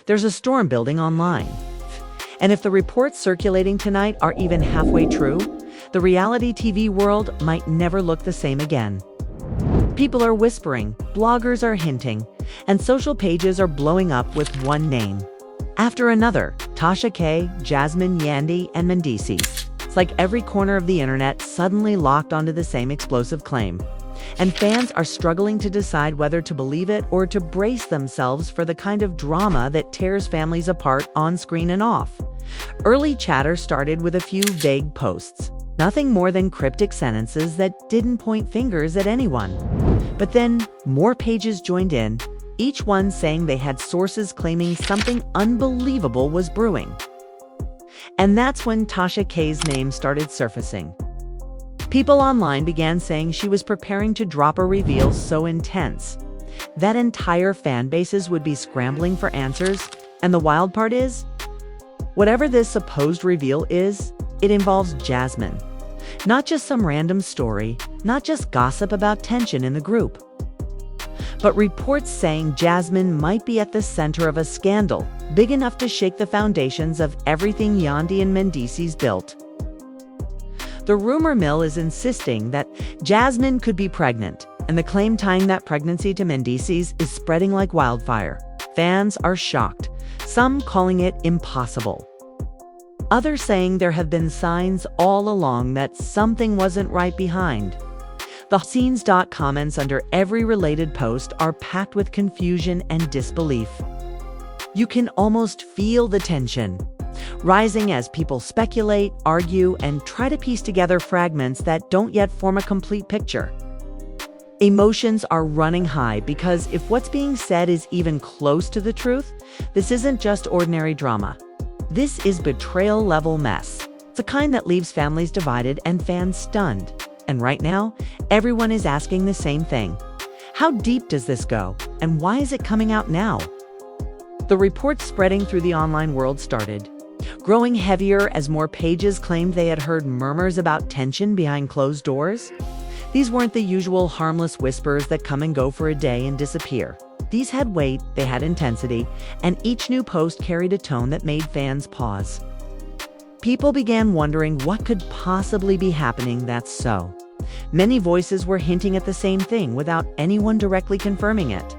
there's a storm building online. And if the reports circulating tonight are even halfway true, the reality TV world might never look the same again. People are whispering, bloggers are hinting, and social pages are blowing up with one name after another: Tasha K, Jasmine, Yandy, and Mendeecees. It's like every corner of the internet suddenly locked onto the same explosive claim. And fans are struggling to decide whether to believe it or to brace themselves for the kind of drama that tears families apart on screen and off. Early chatter started with a few vague posts, nothing more than cryptic sentences that didn't point fingers at anyone. But then more pages joined in, each one saying they had sources claiming something unbelievable was brewing. And that's when Tasha K's name started surfacing. People online began saying she was preparing to drop a reveal so intense that entire fan bases would be scrambling for answers. And the wild part is, whatever this supposed reveal is, it involves Jasmine. Not just some random story, not just gossip about tension in the group, but reports saying Jasmine might be at the center of a scandal big enough to shake the foundations of everything Yandy and Mendeecees built. The rumor mill is insisting that Jasmine could be pregnant, and the claim tying that pregnancy to Mendeecees is spreading like wildfire. Fans are shocked, some calling it impossible. Others saying there have been signs all along that something wasn't right behind. The scenes. Comments under every related post are packed with confusion and disbelief. You can almost feel the tension rising as people speculate, argue, and try to piece together fragments that don't yet form a complete picture. Emotions are running high because if what's being said is even close to the truth, this isn't just ordinary drama. This is betrayal-level mess. It's the kind that leaves families divided and fans stunned. And right now, everyone is asking the same thing. How deep does this go? And why is it coming out now? The reports spreading through the online world started growing heavier as more pages claimed they had heard murmurs about tension behind closed doors. These weren't the usual harmless whispers that come and go for a day and disappear. These had weight, they had intensity, and each new post carried a tone that made fans pause. People began wondering what could possibly be happening that's so. Many voices were hinting at the same thing without anyone directly confirming it.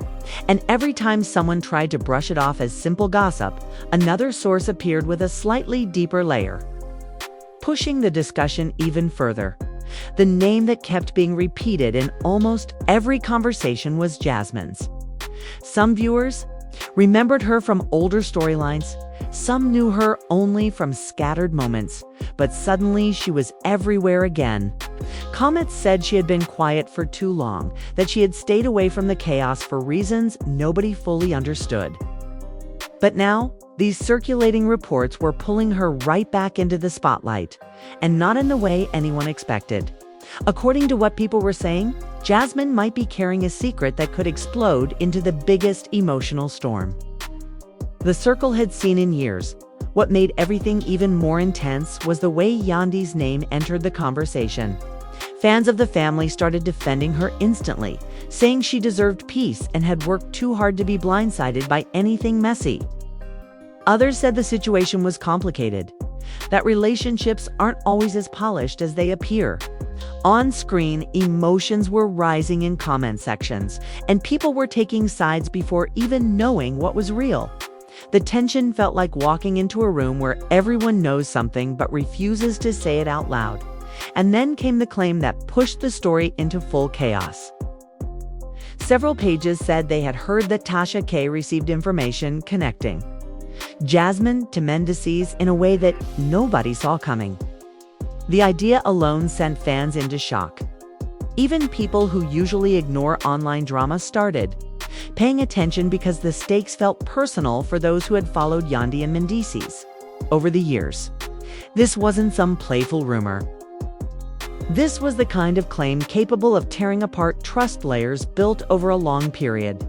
And every time someone tried to brush it off as simple gossip, another source appeared with a slightly deeper layer, pushing the discussion even further. The name that kept being repeated in almost every conversation was Jasmine's. Some viewers remembered her from older storylines, some knew her only from scattered moments, but suddenly she was everywhere again. Comments said she had been quiet for too long, that she had stayed away from the chaos for reasons nobody fully understood. But now, these circulating reports were pulling her right back into the spotlight, and not in the way anyone expected. According to what people were saying, Jasmine might be carrying a secret that could explode into the biggest emotional storm the circle had seen in years. What made everything even more intense was the way Yandy's name entered the conversation. Fans of the family started defending her instantly, saying she deserved peace and had worked too hard to be blindsided by anything messy. Others said the situation was complicated, that relationships aren't always as polished as they appear. On screen, emotions were rising in comment sections, and people were taking sides before even knowing what was real. The tension felt like walking into a room where everyone knows something but refuses to say it out loud. And then came the claim that pushed the story into full chaos. Several pages said they had heard that Tasha K received information connecting Jasmine to Mendeecees in a way that nobody saw coming. The idea alone sent fans into shock. Even people who usually ignore online drama started paying attention because the stakes felt personal for those who had followed Yandy and Mendeecees over the years. This wasn't some playful rumor. This was the kind of claim capable of tearing apart trust layers built over a long period.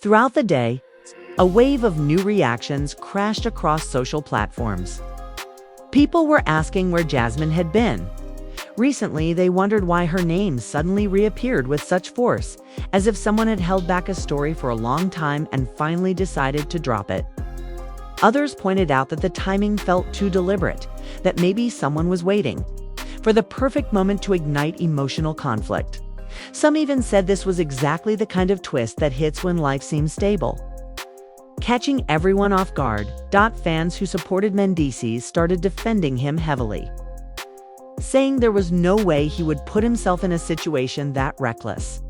Throughout the day, a wave of new reactions crashed across social platforms. People were asking where Jasmine had been. Recently, they wondered why her name suddenly reappeared with such force, as if someone had held back a story for a long time and finally decided to drop it. Others pointed out that the timing felt too deliberate, that maybe someone was waiting for the perfect moment to ignite emotional conflict. Some even said this was exactly the kind of twist that hits when life seems stable. Catching everyone off guard, fans who supported Mendeecees started defending him heavily, saying there was no way he would put himself in a situation that reckless.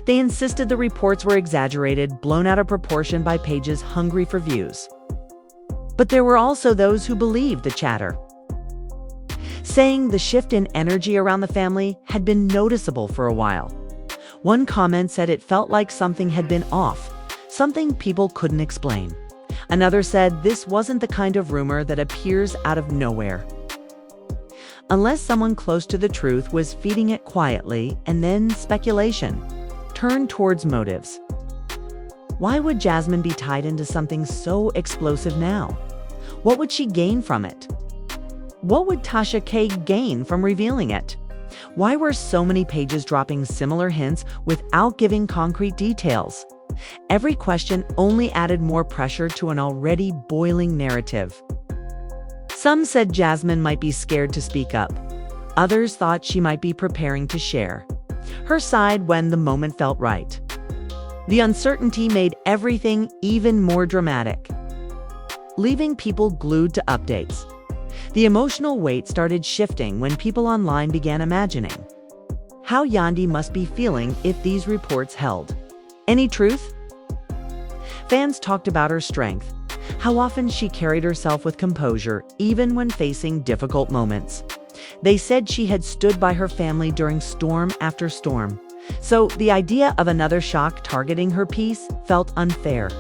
They insisted the reports were exaggerated, blown out of proportion by pages hungry for views. But there were also those who believed the chatter, saying the shift in energy around the family had been noticeable for a while. One comment said it felt like something had been off, something people couldn't explain. Another said this wasn't the kind of rumor that appears out of nowhere, unless someone close to the truth was feeding it quietly, and then speculation turned towards motives. Why would Jasmine be tied into something so explosive now? What would she gain from it? What would Tasha K gain from revealing it? Why were so many pages dropping similar hints without giving concrete details? Every question only added more pressure to an already boiling narrative. Some said Jasmine might be scared to speak up. Others thought she might be preparing to share her side when the moment felt right. The uncertainty made everything even more dramatic, leaving people glued to updates. The emotional weight started shifting when people online began imagining how Yandy must be feeling if these reports held any truth. Fans talked about her strength, how often she carried herself with composure even when facing difficult moments. They said she had stood by her family during storm after storm, so the idea of another shock targeting her peace felt unfair.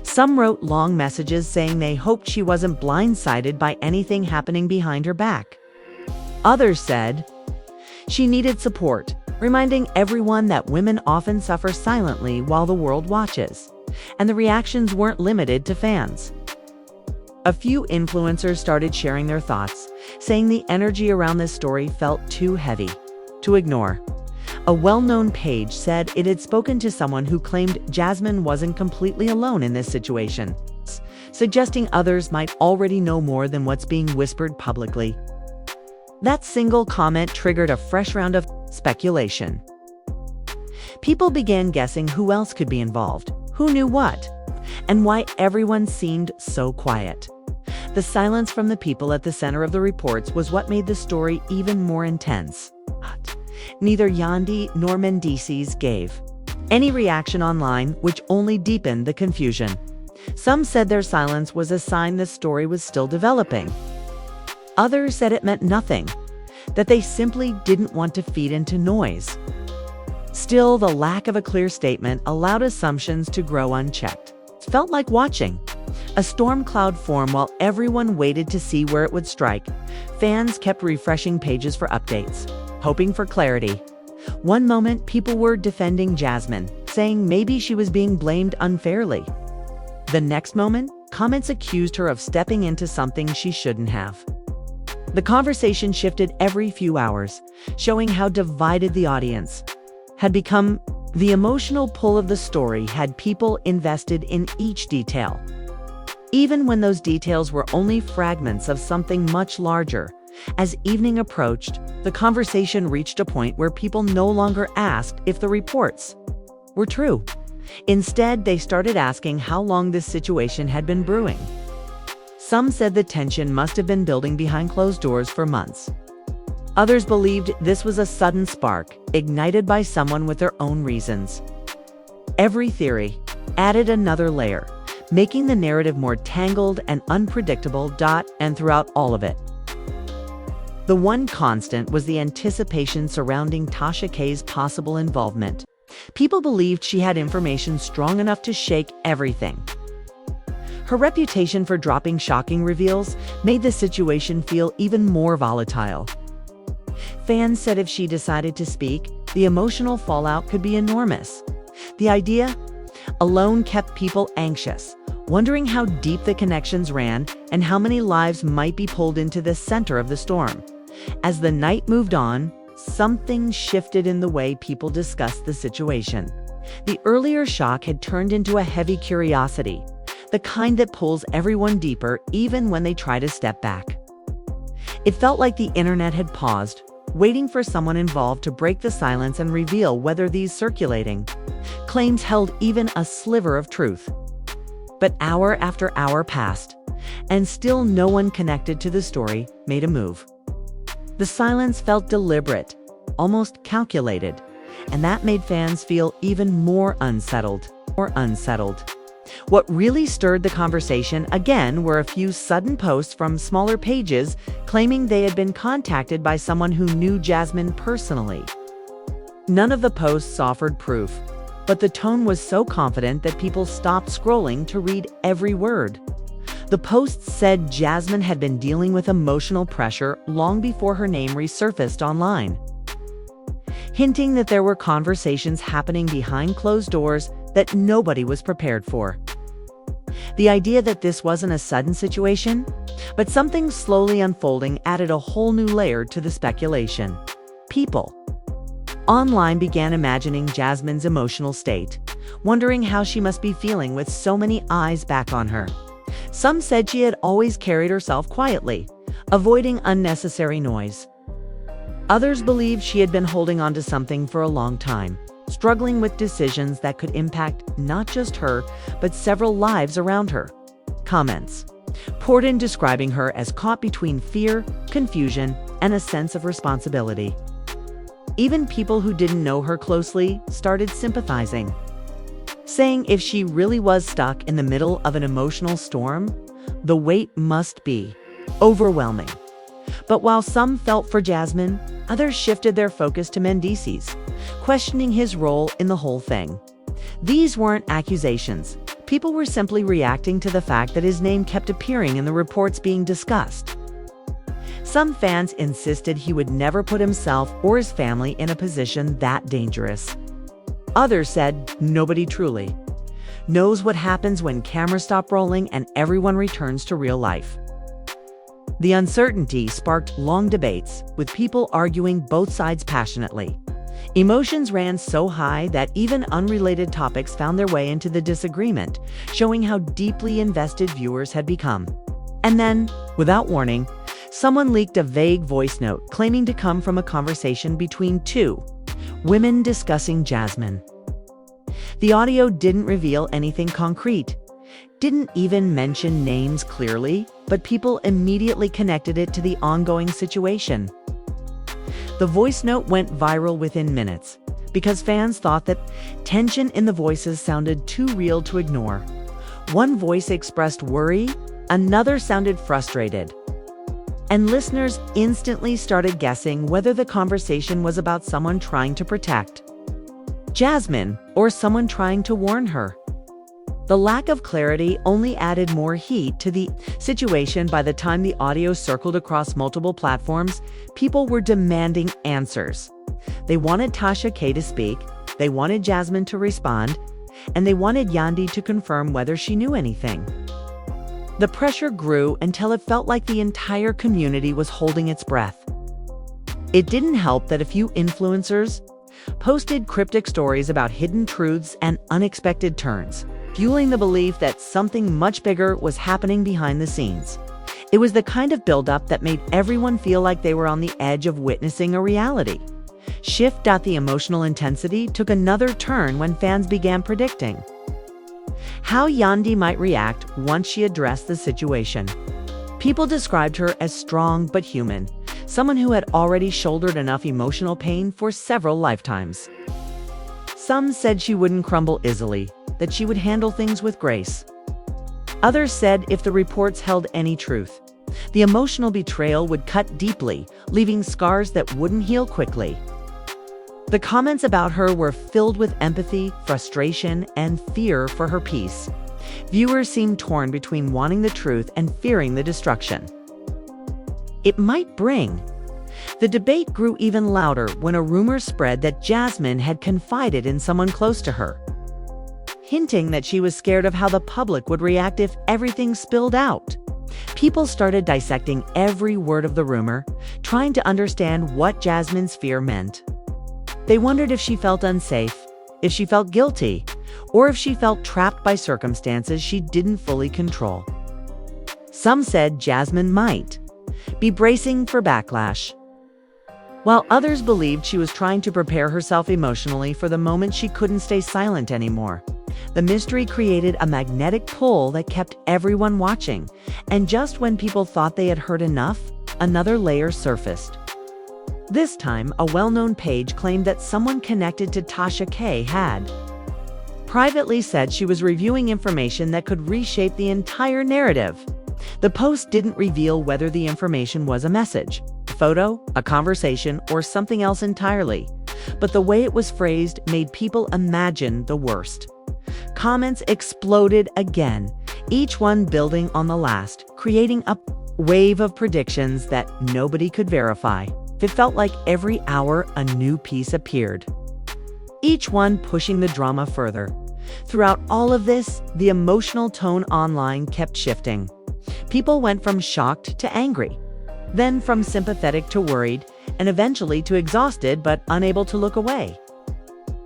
Some wrote long messages saying they hoped she wasn't blindsided by anything happening behind her back. Others said she needed support, reminding everyone that women often suffer silently while the world watches, and the reactions weren't limited to fans. A few influencers started sharing their thoughts, saying the energy around this story felt too heavy to ignore. A well-known page said it had spoken to someone who claimed Jasmine wasn't completely alone in this situation, suggesting others might already know more than what's being whispered publicly. That single comment triggered a fresh round of speculation. People began guessing who else could be involved, who knew what, and why everyone seemed so quiet. The silence from the people at the center of the reports was what made the story even more intense. Neither Yandy nor Mendeecees gave any reaction online, which only deepened the confusion. Some said their silence was a sign the story was still developing. Others said it meant nothing, that they simply didn't want to feed into noise. Still, the lack of a clear statement allowed assumptions to grow unchecked. It felt like watching a storm cloud form while everyone waited to see where it would strike. Fans kept refreshing pages for updates, hoping for clarity. One moment, people were defending Jasmine, saying maybe she was being blamed unfairly. The next moment, comments accused her of stepping into something she shouldn't have. The conversation shifted every few hours, showing how divided the audience had become. The emotional pull of the story had people invested in each detail, even when those details were only fragments of something much larger. As evening approached, the conversation reached a point where people no longer asked if the reports were true. Instead, they started asking how long this situation had been brewing. Some said the tension must have been building behind closed doors for months. Others believed this was a sudden spark, ignited by someone with their own reasons. Every theory added another layer, making the narrative more tangled and unpredictable. And throughout all of it, the one constant was the anticipation surrounding Tasha K's possible involvement. People believed she had information strong enough to shake everything. Her reputation for dropping shocking reveals made the situation feel even more volatile. Fans said if she decided to speak, the emotional fallout could be enormous. The idea alone kept people anxious, wondering how deep the connections ran and how many lives might be pulled into the center of the storm. As the night moved on, something shifted in the way people discussed the situation. The earlier shock had turned into a heavy curiosity. The the kind that pulls everyone deeper even when they try to step back. It felt like the internet had paused, waiting for someone involved to break the silence and reveal whether these circulating claims held even a sliver of truth. But hour after hour passed, and still no one connected to the story made a move. The silence felt deliberate, almost calculated, and that made fans feel even more unsettled. What really stirred the conversation again were a few sudden posts from smaller pages claiming they had been contacted by someone who knew Jasmine personally. None of the posts offered proof, but the tone was so confident that people stopped scrolling to read every word. The posts said Jasmine had been dealing with emotional pressure long before her name resurfaced online, hinting that there were conversations happening behind closed doors that nobody was prepared for. The idea that this wasn't a sudden situation, but something slowly unfolding added a whole new layer to the speculation. People online began imagining Jasmine's emotional state, wondering how she must be feeling with so many eyes back on her. Some said she had always carried herself quietly, avoiding unnecessary noise. Others believed she had been holding on to something for a long time, struggling with decisions that could impact not just her, but several lives around her. Comments poured in describing her as caught between fear, confusion, and a sense of responsibility. Even people who didn't know her closely started sympathizing, saying if she really was stuck in the middle of an emotional storm, the weight must be overwhelming. But while some felt for Jasmine, others shifted their focus to Mendeecees, questioning his role in the whole thing. These weren't accusations. People were simply reacting to the fact that his name kept appearing in the reports being discussed. Some fans insisted he would never put himself or his family in a position that dangerous. Others said nobody truly knows what happens when cameras stop rolling and everyone returns to real life. The uncertainty sparked long debates, with people arguing both sides passionately. Emotions ran so high that even unrelated topics found their way into the disagreement, showing how deeply invested viewers had become. And then, without warning, someone leaked a vague voice note claiming to come from a conversation between two women discussing Jasmine. The audio didn't reveal anything concrete, didn't even mention names clearly, but people immediately connected it to the ongoing situation. The voice note went viral within minutes because fans thought that tension in the voices sounded too real to ignore. One voice expressed worry, another sounded frustrated, and listeners instantly started guessing whether the conversation was about someone trying to protect Jasmine or someone trying to warn her. The lack of clarity only added more heat to the situation. By the time the audio circled across multiple platforms, people were demanding answers. They wanted Tasha K to speak, they wanted Jasmine to respond, and they wanted Yandy to confirm whether she knew anything. The pressure grew until it felt like the entire community was holding its breath. It didn't help that a few influencers posted cryptic stories about hidden truths and unexpected turns, fueling the belief that something much bigger was happening behind the scenes. It was the kind of buildup that made everyone feel like they were on the edge of witnessing a reality shift. The emotional intensity took another turn when fans began predicting how Yandy might react once she addressed the situation. People described her as strong but human, someone who had already shouldered enough emotional pain for several lifetimes. Some said she wouldn't crumble easily, that she would handle things with grace. Others said if the reports held any truth, the emotional betrayal would cut deeply, leaving scars that wouldn't heal quickly. The comments about her were filled with empathy, frustration, and fear for her peace. Viewers seemed torn between wanting the truth and fearing the destruction it might bring. The debate grew even louder when a rumor spread that Jasmine had confided in someone close to her, hinting that she was scared of how the public would react if everything spilled out. People started dissecting every word of the rumor, trying to understand what Jasmine's fear meant. They wondered if she felt unsafe, if she felt guilty, or if she felt trapped by circumstances she didn't fully control. Some said Jasmine might be bracing for backlash, while others believed she was trying to prepare herself emotionally for the moment she couldn't stay silent anymore. The mystery created a magnetic pull that kept everyone watching, and just when people thought they had heard enough, another layer surfaced. This time, a well-known page claimed that someone connected to Tasha K had privately said she was reviewing information that could reshape the entire narrative. The post didn't reveal whether the information was a message, a photo, a conversation, or something else entirely, but the way it was phrased made people imagine the worst. Comments exploded again, each one building on the last, creating a wave of predictions that nobody could verify. It felt like every hour a new piece appeared, each one pushing the drama further. Throughout all of this, the emotional tone online kept shifting. People went from shocked to angry, then from sympathetic to worried, and eventually to exhausted but unable to look away.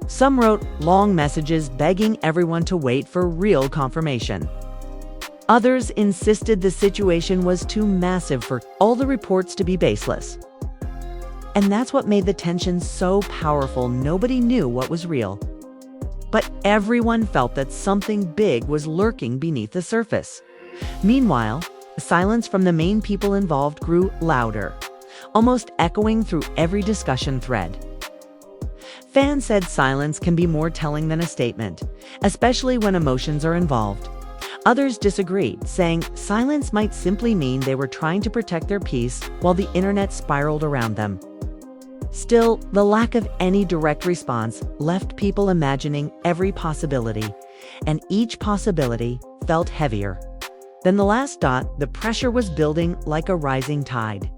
Some wrote long messages begging everyone to wait for real confirmation. Others insisted the situation was too massive for all the reports to be baseless. And that's what made the tension so powerful. Nobody knew what was real, but everyone felt that something big was lurking beneath the surface. Meanwhile, the silence from the main people involved grew louder, almost echoing through every discussion thread. Fans said silence can be more telling than a statement, especially when emotions are involved. Others disagreed, saying silence might simply mean they were trying to protect their peace while the internet spiraled around them. Still, the lack of any direct response left people imagining every possibility, and each possibility felt heavier than the last dot. The pressure was building like a rising tide.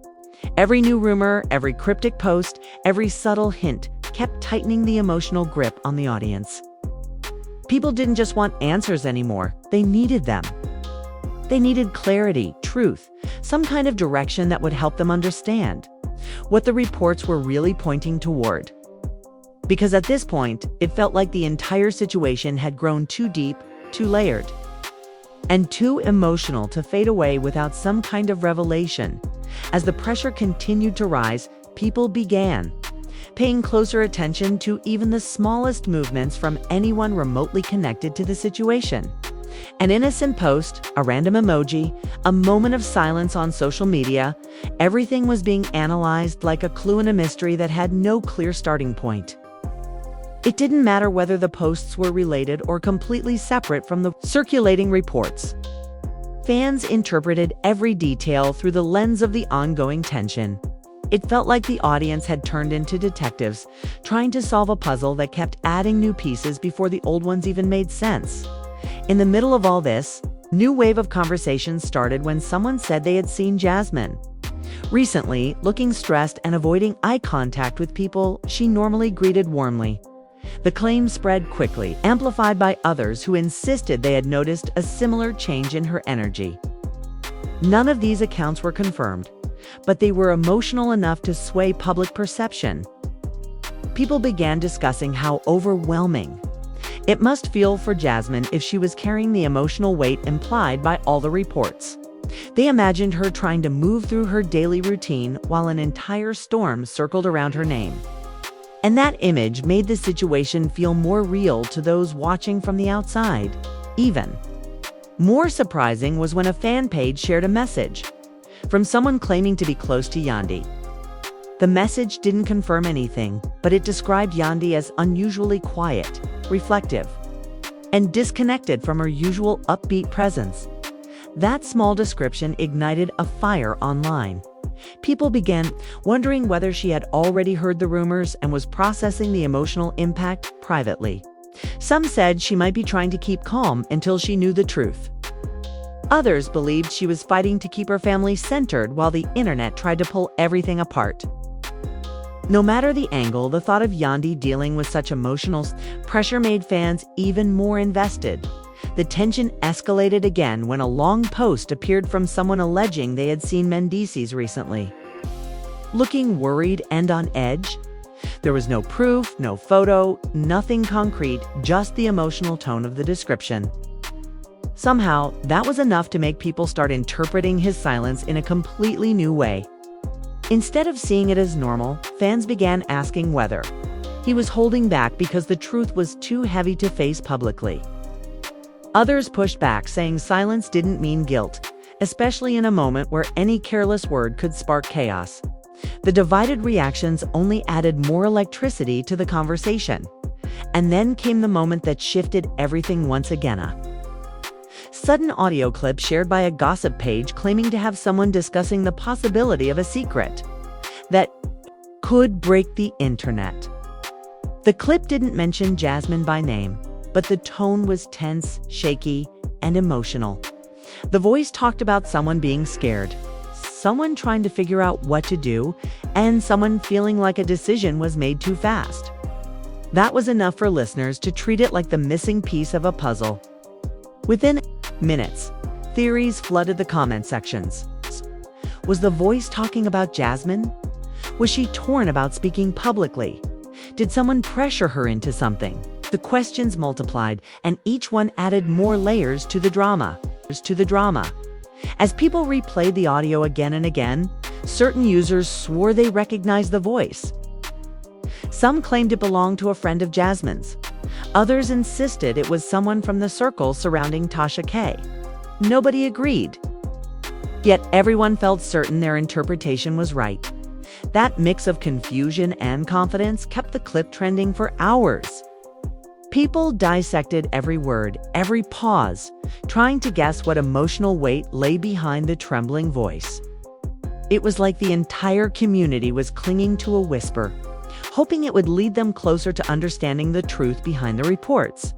Every new rumor, every cryptic post, every subtle hint kept tightening the emotional grip on the audience. People didn't just want answers anymore, they needed them. They needed clarity, truth, some kind of direction that would help them understand what the reports were really pointing toward. Because at this point, it felt like the entire situation had grown too deep, too layered, and too emotional to fade away without some kind of revelation. As the pressure continued to rise, people began paying closer attention to even the smallest movements from anyone remotely connected to the situation. An innocent post, a random emoji, a moment of silence on social media, everything was being analyzed like a clue in a mystery that had no clear starting point. It didn't matter whether the posts were related or completely separate from the circulating reports. Fans interpreted every detail through the lens of the ongoing tension. It felt like the audience had turned into detectives, trying to solve a puzzle that kept adding new pieces before the old ones even made sense. In the middle of all this, a new wave of conversations started when someone said they had seen Jasmine recently, looking stressed and avoiding eye contact with people she normally greeted warmly. The claim spread quickly, amplified by others who insisted they had noticed a similar change in her energy. None of these accounts were confirmed, but they were emotional enough to sway public perception. People began discussing how overwhelming it must feel for Jasmine if she was carrying the emotional weight implied by all the reports. They imagined her trying to move through her daily routine while an entire storm circled around her name. And that image made the situation feel more real to those watching from the outside. Even more surprising was when a fan page shared a message from someone claiming to be close to Yandy. The message didn't confirm anything, but it described Yandy as unusually quiet, reflective, and disconnected from her usual upbeat presence. That small description ignited a fire online. People began wondering whether she had already heard the rumors and was processing the emotional impact privately. Some said she might be trying to keep calm until she knew the truth. Others believed she was fighting to keep her family centered while the internet tried to pull everything apart. No matter the angle, the thought of Yandy dealing with such emotional pressure made fans even more invested. The tension escalated again when a long post appeared from someone alleging they had seen Mendeecees recently, looking worried and on edge. There was no proof, no photo, nothing concrete, just the emotional tone of the description. Somehow, that was enough to make people start interpreting his silence in a completely new way. Instead of seeing it as normal, fans began asking whether he was holding back because the truth was too heavy to face publicly. Others pushed back, saying silence didn't mean guilt, especially in a moment where any careless word could spark chaos. The divided reactions only added more electricity to the conversation. And then came the moment that shifted everything once again. A sudden audio clip shared by a gossip page claiming to have someone discussing the possibility of a secret that could break the internet. The clip didn't mention Jasmine by name, but the tone was tense, shaky, and emotional. The voice talked about someone being scared, someone trying to figure out what to do, and someone feeling like a decision was made too fast. That was enough for listeners to treat it like the missing piece of a puzzle. Within minutes, theories flooded the comment sections. Was the voice talking about Jasmine? Was she torn about speaking publicly? Did someone pressure her into something? The questions multiplied, and each one added more layers to the drama. As people replayed the audio again and again, certain users swore they recognized the voice. Some claimed it belonged to a friend of Jasmine's. Others insisted it was someone from the circle surrounding Tasha K. Nobody agreed. Yet everyone felt certain their interpretation was right. That mix of confusion and confidence kept the clip trending for hours. People dissected every word, every pause, trying to guess what emotional weight lay behind the trembling voice. It was like the entire community was clinging to a whisper, hoping it would lead them closer to understanding the truth behind the reports.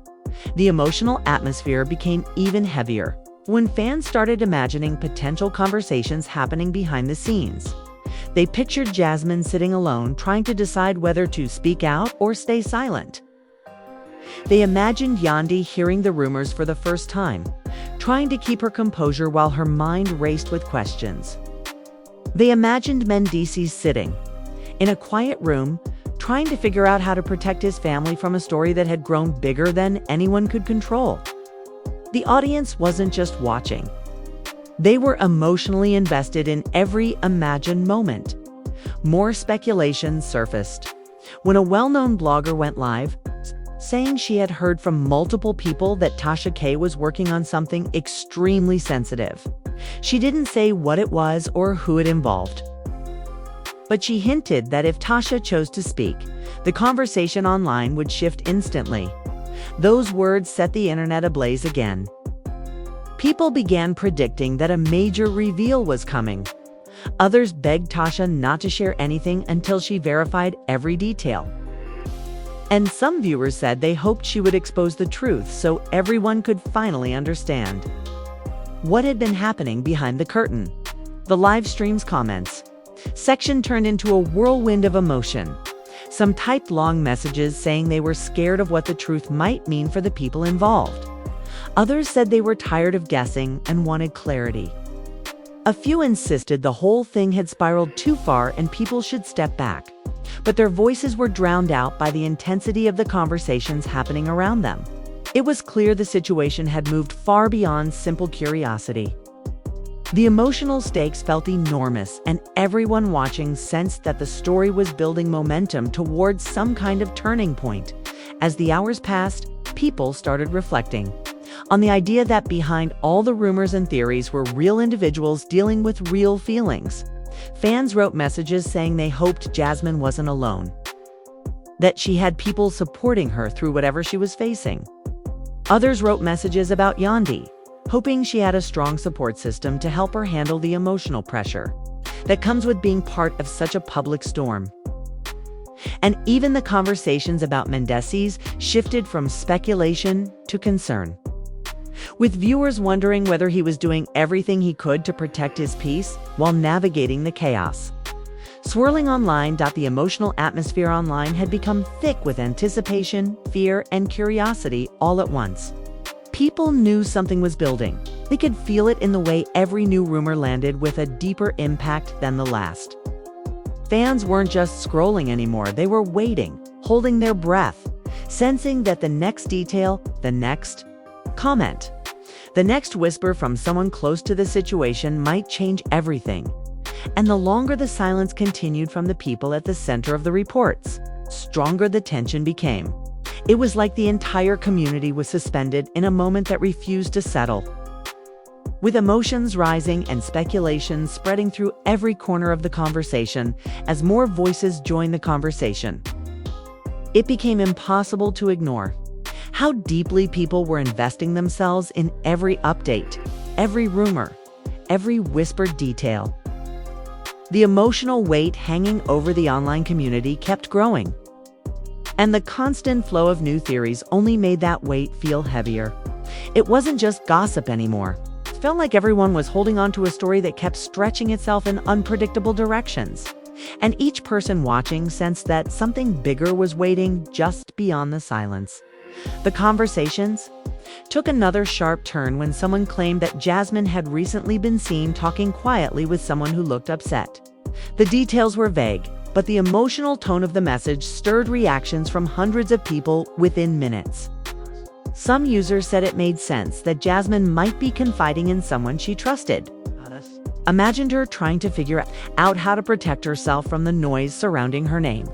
The emotional atmosphere became even heavier when fans started imagining potential conversations happening behind the scenes. They pictured Jasmine sitting alone, trying to decide whether to speak out or stay silent. They imagined Yandy hearing the rumors for the first time, trying to keep her composure while her mind raced with questions. They imagined Mendeecees sitting in a quiet room, trying to figure out how to protect his family from a story that had grown bigger than anyone could control. The audience wasn't just watching. They were emotionally invested in every imagined moment. More speculation surfaced when a well-known blogger went live, saying she had heard from multiple people that Tasha K was working on something extremely sensitive. She didn't say what it was or who it involved, but she hinted that if Tasha chose to speak, the conversation online would shift instantly. Those words set the internet ablaze again. People began predicting that a major reveal was coming. Others begged Tasha not to share anything until she verified every detail. And some viewers said they hoped she would expose the truth so everyone could finally understand what had been happening behind the curtain. The live stream's comments section turned into a whirlwind of emotion. Some typed long messages saying they were scared of what the truth might mean for the people involved. Others said they were tired of guessing and wanted clarity. A few insisted the whole thing had spiraled too far and people should step back. But their voices were drowned out by the intensity of the conversations happening around them. It was clear the situation had moved far beyond simple curiosity. The emotional stakes felt enormous, and everyone watching sensed that the story was building momentum towards some kind of turning point. As the hours passed, people started reflecting on the idea that behind all the rumors and theories were real individuals dealing with real feelings. Fans wrote messages saying they hoped Jasmine wasn't alone, that she had people supporting her through whatever she was facing. Others wrote messages about Yandy, hoping she had a strong support system to help her handle the emotional pressure that comes with being part of such a public storm. And even the conversations about Mendeecees shifted from speculation to concern, with viewers wondering whether he was doing everything he could to protect his peace while navigating the chaos. Swirling online, the emotional atmosphere online had become thick with anticipation, fear, and curiosity all at once. People knew something was building. They could feel it in the way every new rumor landed with a deeper impact than the last. Fans weren't just scrolling anymore, they were waiting, holding their breath, sensing that the next detail, the next comment, the next whisper from someone close to the situation might change everything. And the longer the silence continued from the people at the center of the reports, stronger the tension became. It was like the entire community was suspended in a moment that refused to settle. With emotions rising and speculation spreading through every corner of the conversation as more voices joined the conversation, it became impossible to ignore how deeply people were investing themselves in every update, every rumor, every whispered detail. The emotional weight hanging over the online community kept growing, and the constant flow of new theories only made that weight feel heavier. It wasn't just gossip anymore. It felt like everyone was holding on to a story that kept stretching itself in unpredictable directions, and each person watching sensed that something bigger was waiting just beyond the silence. The conversations took another sharp turn when someone claimed that Jasmine had recently been seen talking quietly with someone who looked upset. The details were vague, but the emotional tone of the message stirred reactions from hundreds of people within minutes. Some users said it made sense that Jasmine might be confiding in someone she trusted. Imagined her trying to figure out how to protect herself from the noise surrounding her name.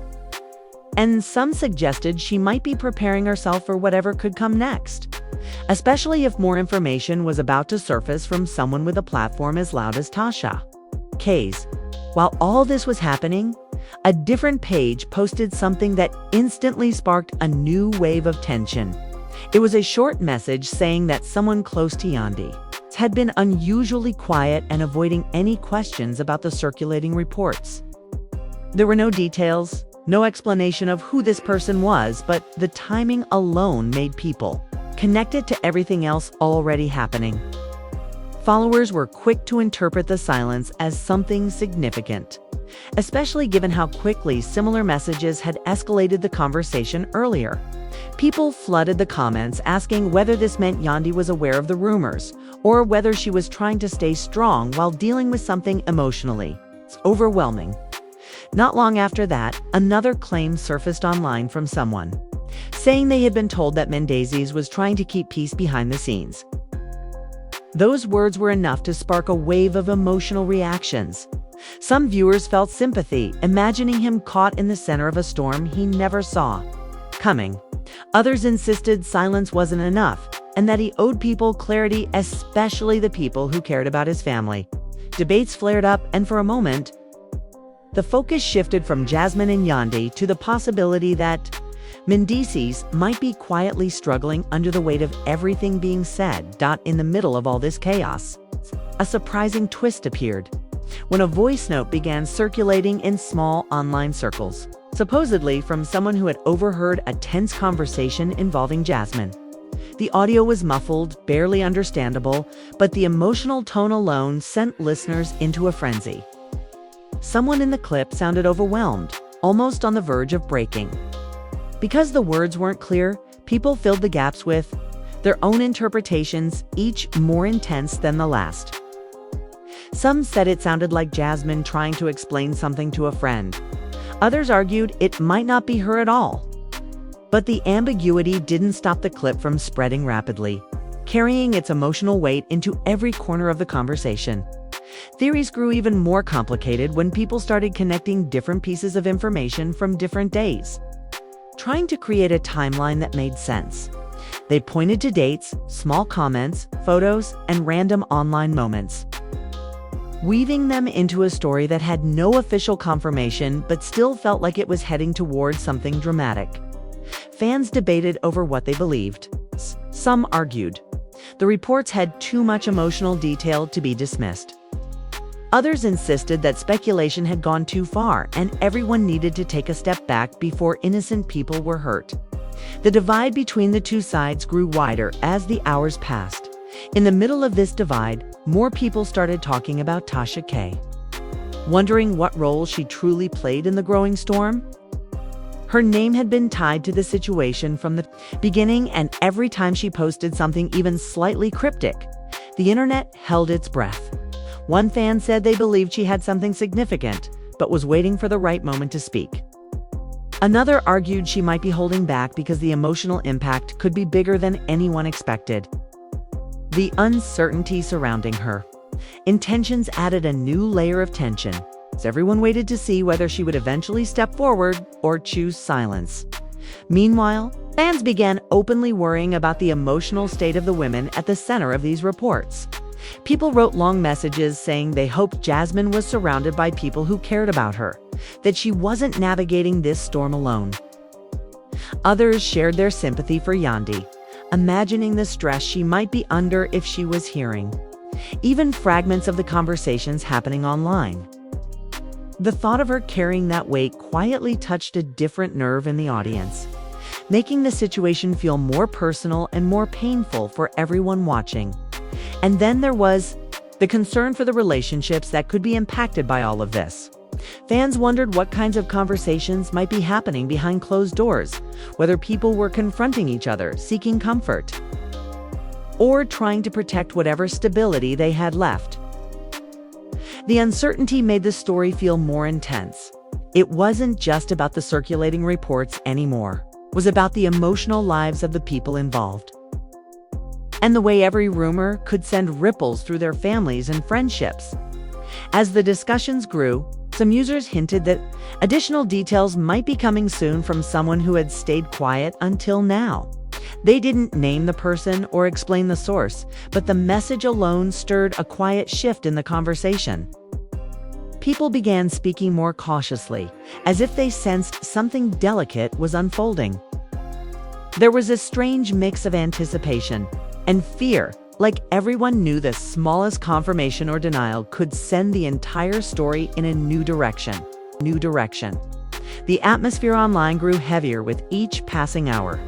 And some suggested she might be preparing herself for whatever could come next, especially if more information was about to surface from someone with a platform as loud as Tasha K's. While all this was happening, a different page posted something that instantly sparked a new wave of tension. It was a short message saying that someone close to Yandy had been unusually quiet and avoiding any questions about the circulating reports. There were no details, no explanation of who this person was, but the timing alone made people connect it to everything else already happening. Followers were quick to interpret the silence as something significant, especially given how quickly similar messages had escalated the conversation earlier. People flooded the comments asking whether this meant Yandy was aware of the rumors, or whether she was trying to stay strong while dealing with something emotionally overwhelming. Not long after that, another claim surfaced online from someone, saying they had been told that Mendeecees was trying to keep peace behind the scenes. Those words were enough to spark a wave of emotional reactions. Some viewers felt sympathy, imagining him caught in the center of a storm he never saw coming. Others insisted silence wasn't enough, and that he owed people clarity, especially the people who cared about his family. Debates flared up, and for a moment, the focus shifted from Jasmine and Yandy to the possibility that Mendeecees might be quietly struggling under the weight of everything being said. In the middle of all this chaos, a surprising twist appeared when a voice note began circulating in small online circles, supposedly from someone who had overheard a tense conversation involving Jasmine. The audio was muffled, barely understandable, but the emotional tone alone sent listeners into a frenzy. Someone in the clip sounded overwhelmed, almost on the verge of breaking. Because the words weren't clear, people filled the gaps with their own interpretations, each more intense than the last. Some said it sounded like Jasmine trying to explain something to a friend. Others argued it might not be her at all. But the ambiguity didn't stop the clip from spreading rapidly, carrying its emotional weight into every corner of the conversation. Theories grew even more complicated when people started connecting different pieces of information from different days, trying to create a timeline that made sense. They pointed to dates, small comments, photos, and random online moments, weaving them into a story that had no official confirmation but still felt like it was heading towards something dramatic. Fans debated over what they believed. Some argued the reports had too much emotional detail to be dismissed. Others insisted that speculation had gone too far and everyone needed to take a step back before innocent people were hurt. The divide between the two sides grew wider as the hours passed. In the middle of this divide, more people started talking about Tasha K, wondering what role she truly played in the growing storm. Her name had been tied to the situation from the beginning, and every time she posted something even slightly cryptic, the internet held its breath. One fan said they believed she had something significant, but was waiting for the right moment to speak. Another argued she might be holding back because the emotional impact could be bigger than anyone expected. The uncertainty surrounding her intentions added a new layer of tension, as everyone waited to see whether she would eventually step forward or choose silence. Meanwhile, fans began openly worrying about the emotional state of the women at the center of these reports. People wrote long messages saying they hoped Jasmine was surrounded by people who cared about her, that she wasn't navigating this storm alone. Others shared their sympathy for Yandy, imagining the stress she might be under if she was hearing even fragments of the conversations happening online. The thought of her carrying that weight quietly touched a different nerve in the audience, making the situation feel more personal and more painful for everyone watching. And then there was the concern for the relationships that could be impacted by all of this. Fans wondered what kinds of conversations might be happening behind closed doors, whether people were confronting each other, seeking comfort, or trying to protect whatever stability they had left. The uncertainty made the story feel more intense. It wasn't just about the circulating reports anymore. It was about the emotional lives of the people involved, and the way every rumor could send ripples through their families and friendships. As the discussions grew, some users hinted that additional details might be coming soon from someone who had stayed quiet until now. They didn't name the person or explain the source, but the message alone stirred a quiet shift in the conversation. People began speaking more cautiously, as if they sensed something delicate was unfolding. There was a strange mix of anticipation and fear, like everyone knew the smallest confirmation or denial could send the entire story in a new direction. The atmosphere online grew heavier with each passing hour.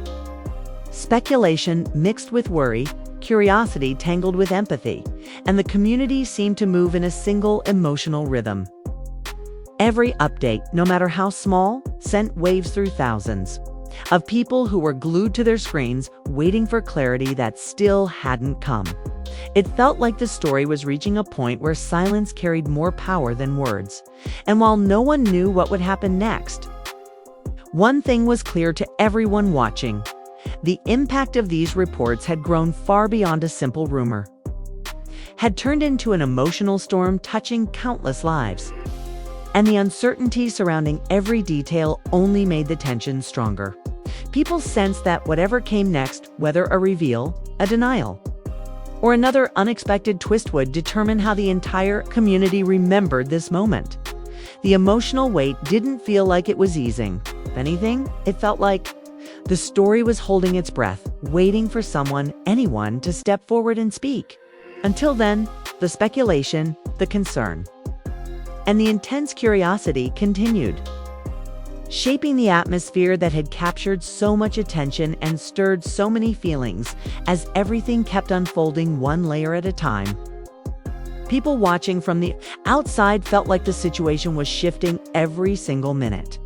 Speculation mixed with worry, curiosity tangled with empathy, and the community seemed to move in a single emotional rhythm. Every update, no matter how small, sent waves through thousands of people who were glued to their screens, waiting for clarity that still hadn't come. It felt like the story was reaching a point where silence carried more power than words. And while no one knew what would happen next, one thing was clear to everyone watching. The impact of these reports had grown far beyond a simple rumor, had turned into an emotional storm touching countless lives. And the uncertainty surrounding every detail only made the tension stronger. People sensed that whatever came next, whether a reveal, a denial, or another unexpected twist, would determine how the entire community remembered this moment. The emotional weight didn't feel like it was easing. If anything, it felt like the story was holding its breath, waiting for anyone to step forward and speak. Until then, the speculation, the concern, and the intense curiosity continued, shaping the atmosphere that had captured so much attention and stirred so many feelings as everything kept unfolding one layer at a time. People watching from the outside felt like the situation was shifting every single minute.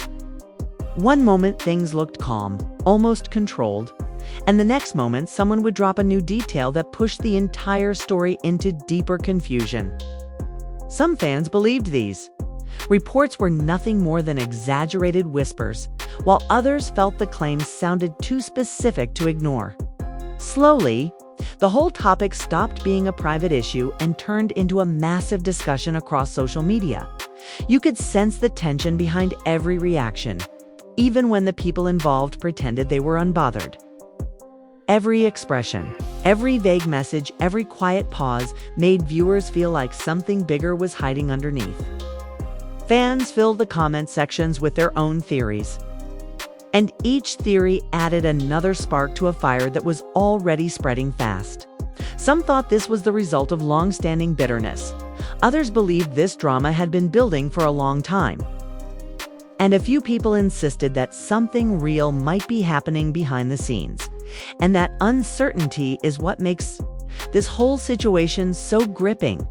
One moment things looked calm, almost controlled, and the next moment someone would drop a new detail that pushed the entire story into deeper confusion. Some fans believed these reports were nothing more than exaggerated whispers, while others felt the claims sounded too specific to ignore. Slowly, the whole topic stopped being a private issue and turned into a massive discussion across social media. You could sense the tension behind every reaction, even when the people involved pretended they were unbothered. Every expression, every vague message, every quiet pause made viewers feel like something bigger was hiding underneath. Fans filled the comment sections with their own theories, and each theory added another spark to a fire that was already spreading fast. Some thought this was the result of long-standing bitterness. Others believed this drama had been building for a long time. And a few people insisted that something real might be happening behind the scenes. And that uncertainty is what makes this whole situation so gripping.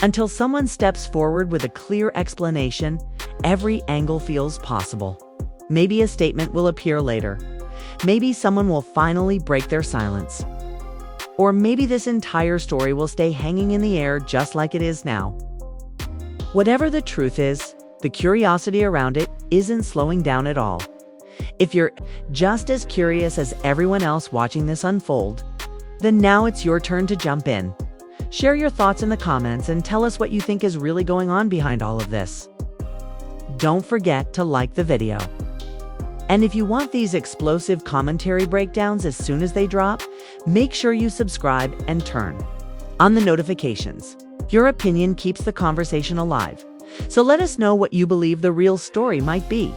Until someone steps forward with a clear explanation, every angle feels possible. Maybe a statement will appear later. Maybe someone will finally break their silence. Or maybe this entire story will stay hanging in the air just like it is now. Whatever the truth is, The curiosity around it isn't slowing down at all. If you're just as curious as everyone else watching this unfold, then now it's your turn to jump in. Share your thoughts in the comments and tell us what you think is really going on behind all of this. Don't forget to like the video. And if you want these explosive commentary breakdowns as soon as they drop, make sure you subscribe and turn on the notifications. Your opinion keeps the conversation alive. So let us know what you believe the real story might be.